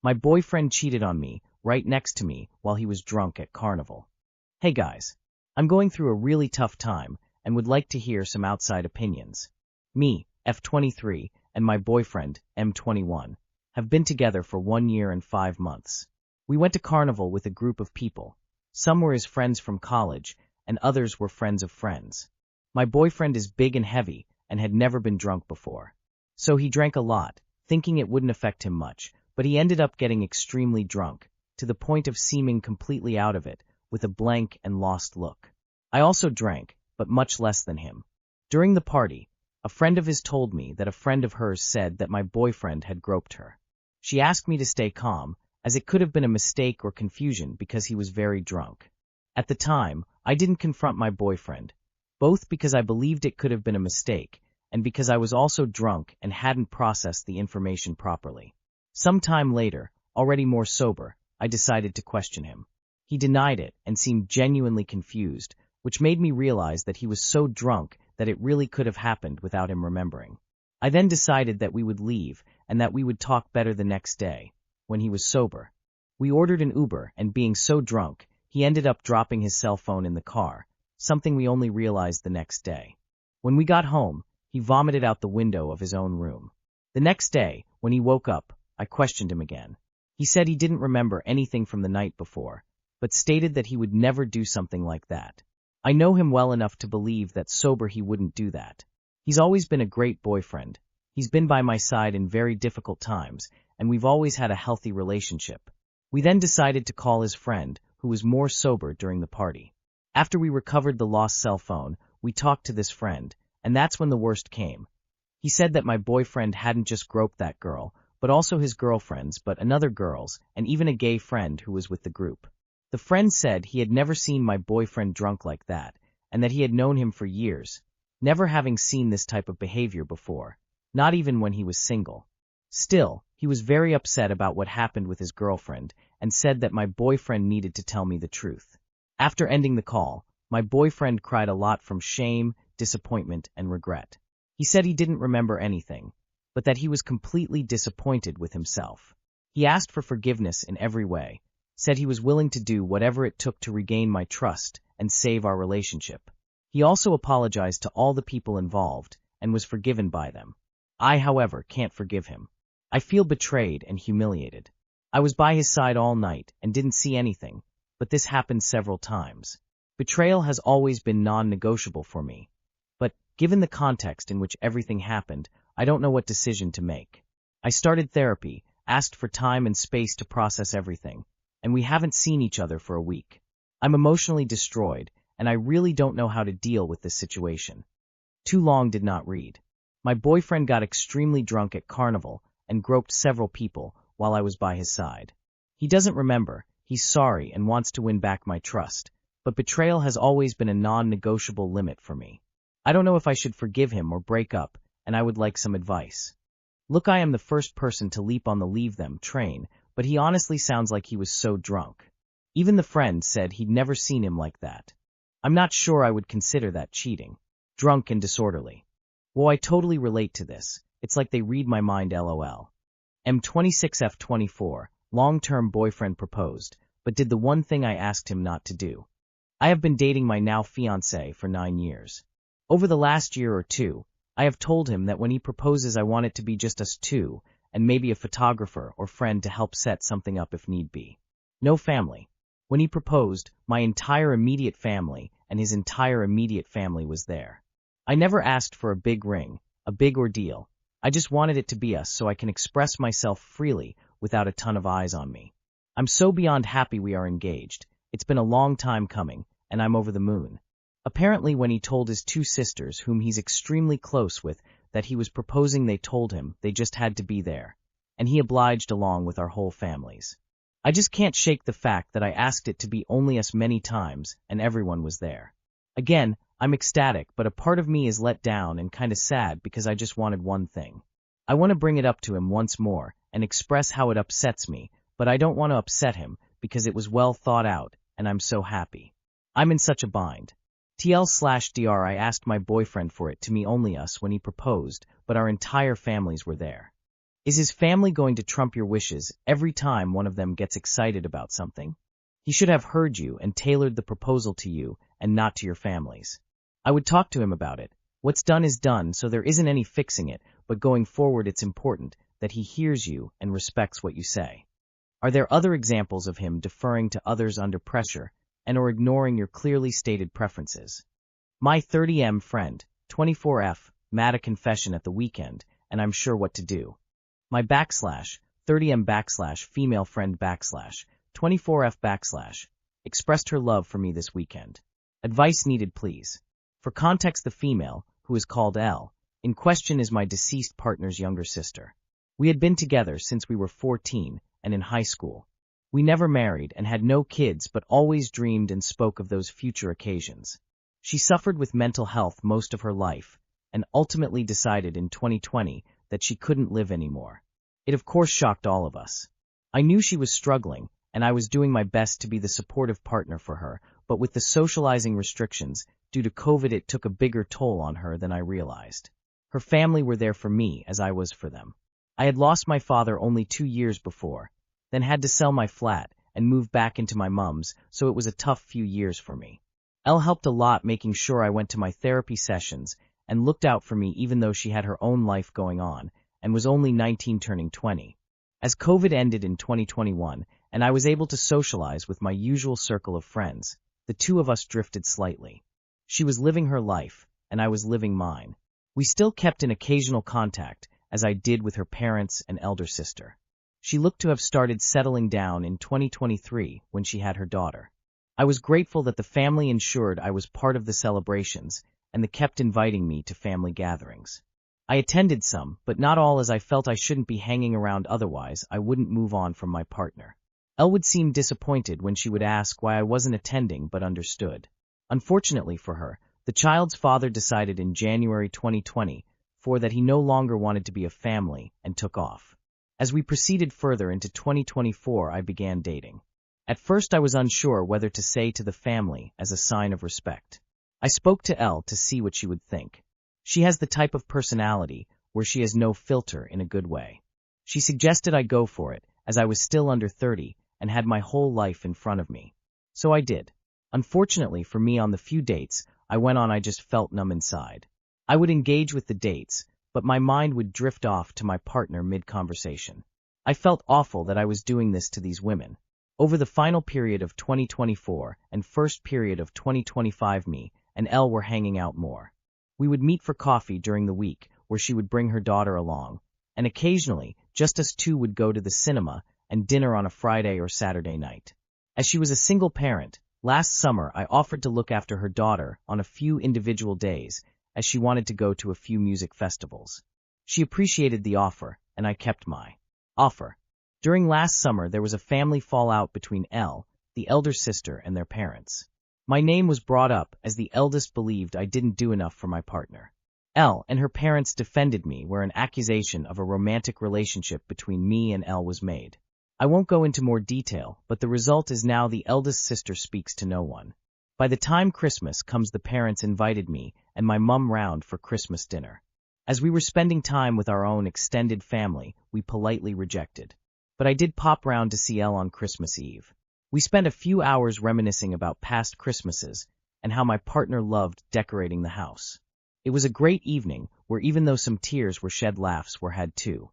My boyfriend cheated on me right next to me while he was drunk at Carnival. Hey guys, I'm going through a really tough time and would like to hear some outside opinions. Me, F23, and my boyfriend, M21, have been together for 1 year and 5 months. We went to Carnival with a group of people. Some were his friends from college, and others were friends of friends. My boyfriend is big and heavy and had never been drunk before. So he drank a lot, thinking it wouldn't affect him much, but he ended up getting extremely drunk, to the point of seeming completely out of it, with a blank and lost look. I also drank, but much less than him. During the party, a friend of his told me that a friend of hers said that my boyfriend had groped her. She asked me to stay calm, as it could have been a mistake or confusion because he was very drunk. At the time, I didn't confront my boyfriend, both because I believed it could have been a mistake, and because I was also drunk and hadn't processed the information properly. Some time later, already more sober, I decided to question him. He denied it and seemed genuinely confused, which made me realize that he was so drunk that it really could have happened without him remembering. I then decided that we would leave and that we would talk better the next day, when he was sober. We ordered an Uber, and being so drunk, he ended up dropping his cell phone in the car, something we only realized the next day. When we got home, he vomited out the window of his own room. The next day, when he woke up, I questioned him again. He said he didn't remember anything from the night before, but stated that he would never do something like that. I know him well enough to believe that sober he wouldn't do that. He's always been a great boyfriend. He's been by my side in very difficult times, and we've always had a healthy relationship. We then decided to call his friend, who was more sober during the party. After we recovered the lost cell phone, we talked to this friend, and that's when the worst came. He said that my boyfriend hadn't just groped that girl, but also his girlfriends, but another girl's, and even a gay friend who was with the group. The friend said he had never seen my boyfriend drunk like that, and that he had known him for years, never having seen this type of behavior before, not even when he was single. Still, he was very upset about what happened with his girlfriend, and said that my boyfriend needed to tell me the truth. After ending the call, my boyfriend cried a lot from shame, disappointment, and regret. He said he didn't remember anything, but that he was completely disappointed with himself. He asked for forgiveness in every way, said he was willing to do whatever it took to regain my trust and save our relationship. He also apologized to all the people involved and was forgiven by them. I, however, can't forgive him. I feel betrayed and humiliated. I was by his side all night and didn't see anything, but this happened several times. Betrayal has always been non-negotiable for me, but given the context in which everything happened, I don't know what decision to make. I started therapy, asked for time and space to process everything, and we haven't seen each other for a week. I'm emotionally destroyed, and I really don't know how to deal with this situation. Too long did not read. My boyfriend got extremely drunk at Carnival and groped several people while I was by his side. He doesn't remember, he's sorry and wants to win back my trust, but betrayal has always been a non-negotiable limit for me. I don't know if I should forgive him or break up, and I would like some advice. Look, I am the first person to leap on the leave them train, but he honestly sounds like he was so drunk. Even the friend said he'd never seen him like that. I'm not sure I would consider that cheating. Drunk and disorderly. Well, I totally relate to this. It's like they read my mind, lol. M26 F24, long-term boyfriend proposed, but did the one thing I asked him not to do. I have been dating my now fiancé for 9 years. Over the last year or two, I have told him that when he proposes I want it to be just us two, and maybe a photographer or friend to help set something up if need be. No family. When he proposed, my entire immediate family and his entire immediate family was there. I never asked for a big ring, a big ordeal. I just wanted it to be us so I can express myself freely without a ton of eyes on me. I'm so beyond happy we are engaged. It's been a long time coming, and I'm over the moon. Apparently when he told his 2 sisters, whom he's extremely close with, that he was proposing, they told him they just had to be there, and he obliged along with our whole families. I just can't shake the fact that I asked it to be only us many times, and everyone was there. Again, I'm ecstatic, but a part of me is let down and kinda sad because I just wanted one thing. I want to bring it up to him once more and express how it upsets me, but I don't want to upset him because it was well thought out, and I'm so happy. I'm in such a bind. TL/DR I asked my boyfriend for it to me only us when he proposed, but our entire families were there. Is his family going to trump your wishes every time one of them gets excited about something? He should have heard you and tailored the proposal to you and not to your families. I would talk to him about it. What's done is done, so there isn't any fixing it, but going forward it's important that he hears you and respects what you say. Are there other examples of him deferring to others under pressure and or ignoring your clearly stated preferences? My 30M friend, 24F, mad a confession at the weekend, and I'm sure what to do. My /, 30M / female friend / 24F / expressed her love for me this weekend. Advice needed, please. For context, the female, who is called L, in question is my deceased partner's younger sister. We had been together since we were 14 and in high school. We never married and had no kids, but always dreamed and spoke of those future occasions. She suffered with mental health most of her life and ultimately decided in 2020 that she couldn't live anymore. It of course shocked all of us. I knew she was struggling, and I was doing my best to be the supportive partner for her, but with the socializing restrictions due to COVID, it took a bigger toll on her than I realized. Her family were there for me as I was for them. I had lost my father only 2 years before, then had to sell my flat and move back into my mum's, so it was a tough few years for me. Elle helped a lot, making sure I went to my therapy sessions and looked out for me even though she had her own life going on and was only 19 turning 20. As COVID ended in 2021 and I was able to socialize with my usual circle of friends, the two of us drifted slightly. She was living her life, and I was living mine. We still kept in occasional contact, as I did with her parents and elder sister. She looked to have started settling down in 2023 when she had her daughter. I was grateful that the family ensured I was part of the celebrations, and they kept inviting me to family gatherings. I attended some, but not all, as I felt I shouldn't be hanging around, otherwise I wouldn't move on from my partner. Elle would seem disappointed when she would ask why I wasn't attending, but understood. Unfortunately for her, the child's father decided in January 2020 that he no longer wanted to be a family and took off. As we proceeded further into 2024, I began dating. At first I was unsure whether to say to the family as a sign of respect. I spoke to Elle to see what she would think. She has the type of personality where she has no filter in a good way. She suggested I go for it, as I was still under 30 and had my whole life in front of me. So I did. Unfortunately for me, on the few dates I went on, I just felt numb inside. I would engage with the dates, but my mind would drift off to my partner mid-conversation. I felt awful that I was doing this to these women. Over the final period of 2024 and first period of 2025, me and Elle were hanging out more. We would meet for coffee during the week, where she would bring her daughter along, and occasionally just us two would go to the cinema and dinner on a Friday or Saturday night. As she was a single parent, last summer I offered to look after her daughter on a few individual days, as she wanted to go to a few music festivals. She appreciated the offer, and I kept my offer. During last summer there was a family fallout between Elle, the elder sister, and their parents. My name was brought up as the eldest believed I didn't do enough for my partner. Elle and her parents defended me where an accusation of a romantic relationship between me and Elle was made. I won't go into more detail, but the result is now the eldest sister speaks to no one. By the time Christmas comes, the parents invited me and my mum round for Christmas dinner. As we were spending time with our own extended family, we politely rejected. But I did pop round to see Elle on Christmas Eve. We spent a few hours reminiscing about past Christmases and how my partner loved decorating the house. It was a great evening where, even though some tears were shed, laughs were had too.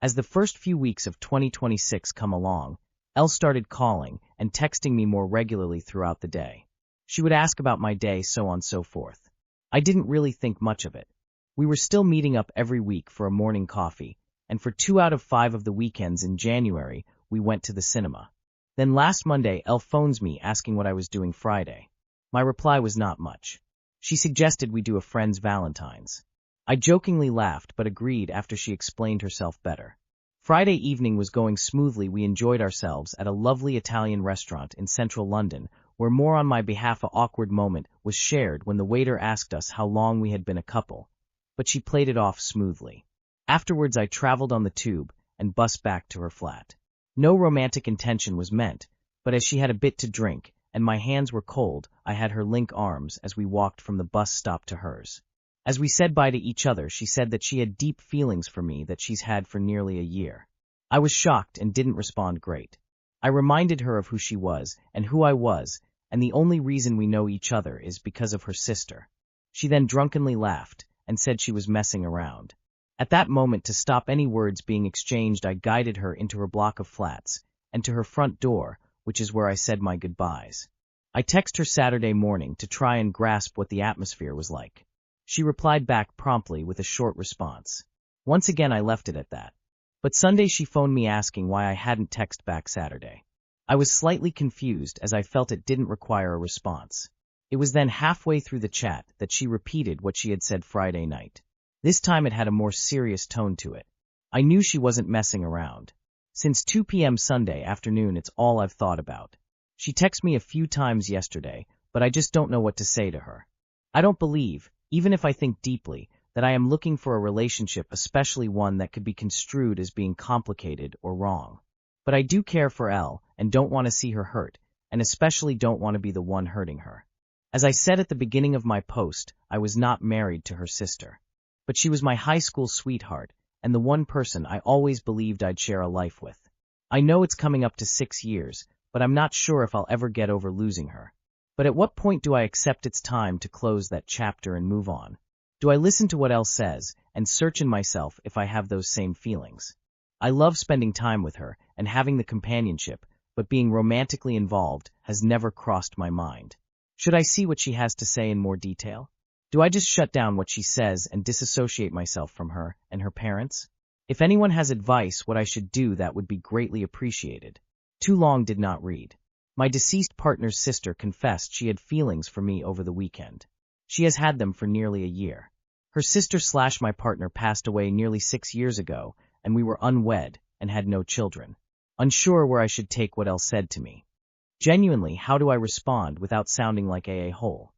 As the first few weeks of 2026 come along, Elle started calling and texting me more regularly throughout the day. She would ask about my day, so on and so forth. I didn't really think much of it. We were still meeting up every week for a morning coffee, and for 2 out of 5 of the weekends in January, we went to the cinema. Then last Monday, Elle phones me asking what I was doing Friday. My reply was not much. She suggested we do a friend's Valentine's. I jokingly laughed but agreed after she explained herself better. Friday evening was going smoothly. We enjoyed ourselves at a lovely Italian restaurant in central London, where more on my behalf an awkward moment was shared when the waiter asked us how long we had been a couple, but she played it off smoothly. Afterwards I traveled on the tube and bus back to her flat. No romantic intention was meant, but as she had a bit to drink and my hands were cold, I had her link arms as we walked from the bus stop to hers. As we said bye to each other, she said that she had deep feelings for me that she's had for nearly a year. I was shocked and didn't respond great. I reminded her of who she was and who I was, and the only reason we know each other is because of her sister. She then drunkenly laughed and said she was messing around. At that moment, to stop any words being exchanged, I guided her into her block of flats and to her front door, which is where I said my goodbyes. I texted her Saturday morning to try and grasp what the atmosphere was like. She replied back promptly with a short response. Once again, I left it at that. But Sunday she phoned me asking why I hadn't texted back Saturday. I was slightly confused as I felt it didn't require a response. It was then halfway through the chat that she repeated what she had said Friday night. This time it had a more serious tone to it. I knew she wasn't messing around. Since 2 p.m. Sunday afternoon, it's all I've thought about. She texted me a few times yesterday, but I just don't know what to say to her. I don't believe, even if I think deeply, that I am looking for a relationship, especially one that could be construed as being complicated or wrong. But I do care for Elle and don't want to see her hurt, and especially don't want to be the one hurting her. As I said at the beginning of my post, I was not married to her sister. But she was my high school sweetheart, and the one person I always believed I'd share a life with. I know it's coming up to 6 years, but I'm not sure if I'll ever get over losing her. But at what point do I accept it's time to close that chapter and move on? Do I listen to what Elle says and search in myself if I have those same feelings? I love spending time with her and having the companionship, but being romantically involved has never crossed my mind. Should I see what she has to say in more detail? Do I just shut down what she says and disassociate myself from her and her parents? If anyone has advice what I should do, that would be greatly appreciated. Too long did not read. My deceased partner's sister confessed she had feelings for me over the weekend. She has had them for nearly a year. Her sister/my partner passed away nearly 6 years ago, and we were unwed and had no children. Unsure where I should take what Elle said to me. Genuinely, how do I respond without sounding like a hole?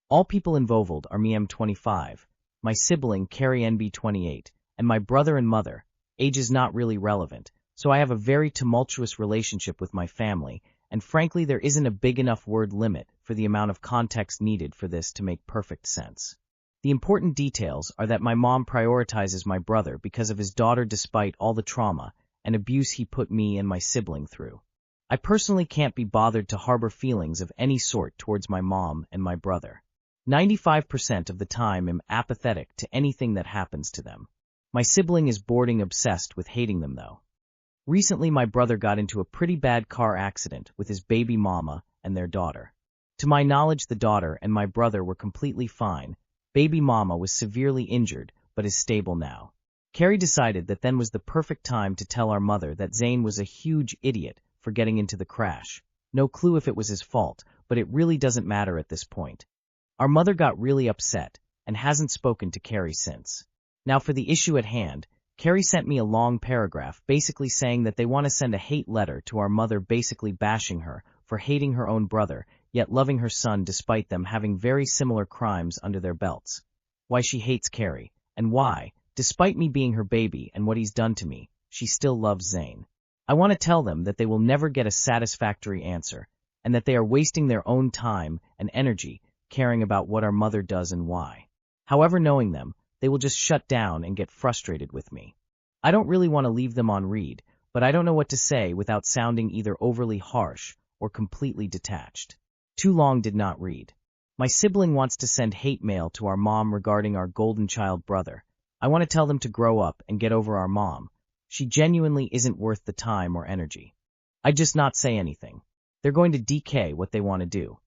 All people involved are me M25, my sibling Carrie NB28, and my brother and mother. Age is not really relevant, so I have a very tumultuous relationship with my family, and frankly there isn't a big enough word limit for the amount of context needed for this to make perfect sense. The important details are that my mom prioritizes my brother because of his daughter despite all the trauma and abuse he put me and my sibling through. I personally can't be bothered to harbor feelings of any sort towards my mom and my brother. 95% of the time I'm apathetic to anything that happens to them. My sibling is boarding obsessed with hating them though. Recently my brother got into a pretty bad car accident with his baby mama and their daughter. To my knowledge, the daughter and my brother were completely fine. Baby mama was severely injured but is stable now. Carrie decided that then was the perfect time to tell our mother that Zane was a huge idiot for getting into the crash. No clue if it was his fault, but it really doesn't matter at this point. Our mother got really upset and hasn't spoken to Carrie since. Now for the issue at hand, Carrie sent me a long paragraph basically saying that they want to send a hate letter to our mother, basically bashing her for hating her own brother, yet loving her son despite them having very similar crimes under their belts. Why she hates Carrie, and why, despite me being her baby and what he's done to me, she still loves Zane. I want to tell them that they will never get a satisfactory answer, and that they are wasting their own time and energy caring about what our mother does and why. However, knowing them, they will just shut down and get frustrated with me. I don't really want to leave them on read, but I don't know what to say without sounding either overly harsh or completely detached. Too long did not read. My sibling wants to send hate mail to our mom regarding our golden child brother. I want to tell them to grow up and get over our mom. She genuinely isn't worth the time or energy. I'd just not say anything. They're going to DK what they want to do.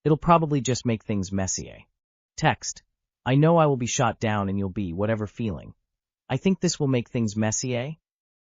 It'll probably just make things messy. Text. I know I will be shot down and you'll be whatever feeling. I think this will make things messy.